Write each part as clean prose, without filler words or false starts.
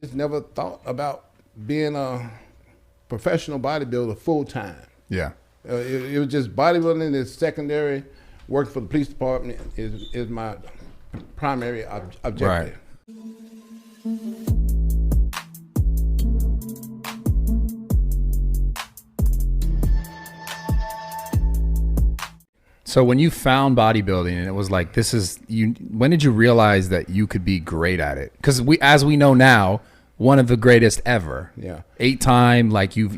Just never thought about being a professional bodybuilder full time. Yeah. It was just bodybuilding is secondary. Working for the police department is my primary objective. Right. So when you found bodybuilding and it was like, this is you, when did you realize that you could be great at it? Because as we know now, one of the greatest ever. Yeah. 8-time, like you've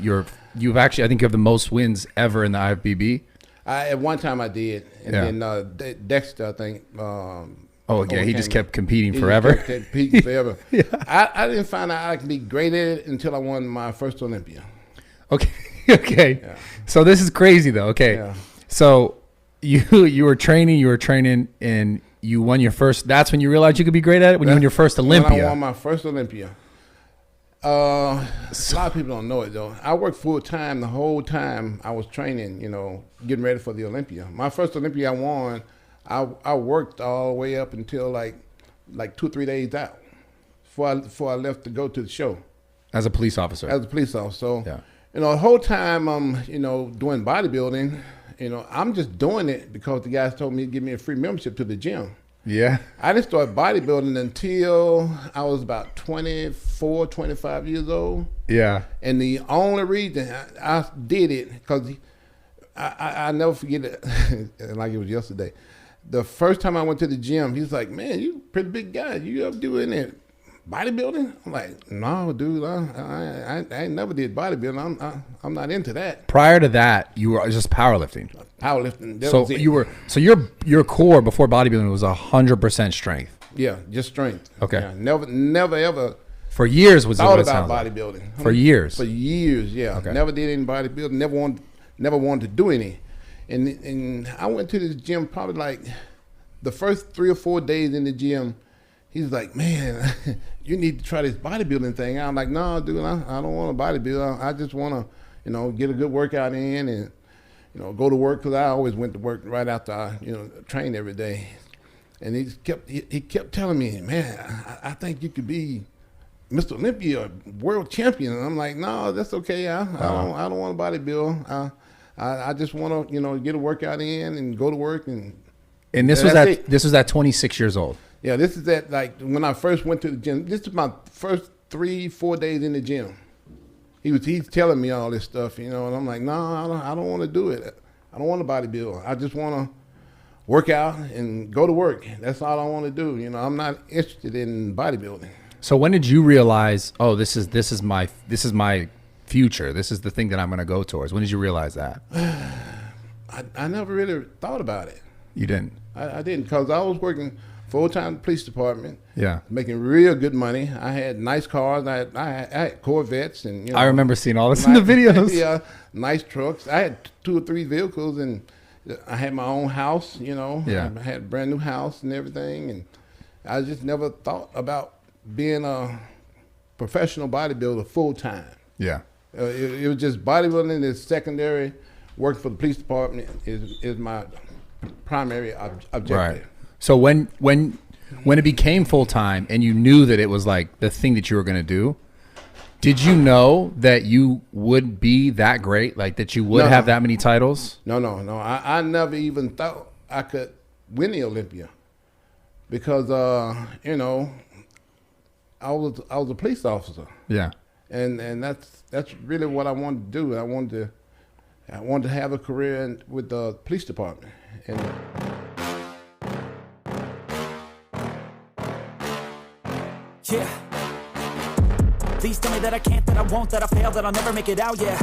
actually, I think you have the most wins ever in the IFBB. At one time I did, and then Dexter, I think. Oh yeah, he just kept competing forever. Kept competing forever. Yeah. I didn't find out I could be great at it until I won my first Olympia. Okay, okay. Yeah. So this is crazy though. Okay, yeah. So you were training, and you won your first. That's when you realized you could be great at it. When you won your first Olympia. When I won my first Olympia. A lot of people don't know it though. I worked full time the whole time I was training, you know, getting ready for the Olympia. My first Olympia I won, I worked all the way up until like 2 or 3 days out before I left to go to the show. As a police officer. As a police officer. So, yeah. You know, the whole time I'm, you know, doing bodybuilding, you know, I'm just doing it because the guys told me to give me a free membership to the gym. Yeah. I didn't start bodybuilding until I was about 24, 25 years old. Yeah. And the only reason I did it, because I never forget it, like it was yesterday. The first time I went to the gym, he's like, man, you a pretty big guy. You ever doing it bodybuilding? I'm like, no, dude, I ain't never did bodybuilding. I'm not into that. Prior to that, you were just powerlifting. Powerlifting. So your core before bodybuilding was 100% strength. Yeah, just strength. Okay. Yeah, never ever. For years was thought what it about like. bodybuilding. For years. For years, yeah. Okay. Never did any bodybuilding. Never wanted to do any. And I went to this gym probably like the first 3 or 4 days in the gym. He's like, man, you need to try this bodybuilding thing. I'm like, no, dude, I don't want to bodybuild. I just want to, you know, get a good workout in and, you know, go to work, because I always went to work right after I, you know, trained every day. And he kept telling me, man, I think you could be Mr. Olympia, world champion. And I'm like, no, that's okay. I don't want to bodybuild. I just want to, you know, get a workout in and go to work. And this was at 26 years old. Yeah, this is at like when I first went to the gym. This is my first 3-4 days in the gym. He's telling me all this stuff, you know, and I'm like, no, I don't want to do it. I don't want to bodybuild. I just want to work out and go to work. That's all I want to do. You know, I'm not interested in bodybuilding. So when did you realize, oh, this is my future. This is the thing that I'm going to go towards. When did you realize that? I never really thought about it. You didn't? I didn't, because I was working full-time police department. Yeah. Making real good money. I had nice cars. I had Corvettes. And you know, I remember seeing all this in the videos. Yeah, nice trucks. I had 2 or 3 vehicles, and I had my own house, you know. Yeah. I had a brand new house and everything, and I just never thought about being a professional bodybuilder full-time. Yeah. It was just bodybuilding is secondary. Working for the police department is my primary objective. Right. So when it became full time and you knew that it was like the thing that you were going to do, did you know that you would be that great, like that you would have that many titles? No. I never even thought I could win the Olympia, because you know, I was a police officer. Yeah. And that's really what I wanted to do. I wanted to have a career with the police department. And yeah. Please tell me that I can't, that I won't, that I fail, that I'll never make it out, yeah.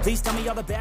Please tell me all the bad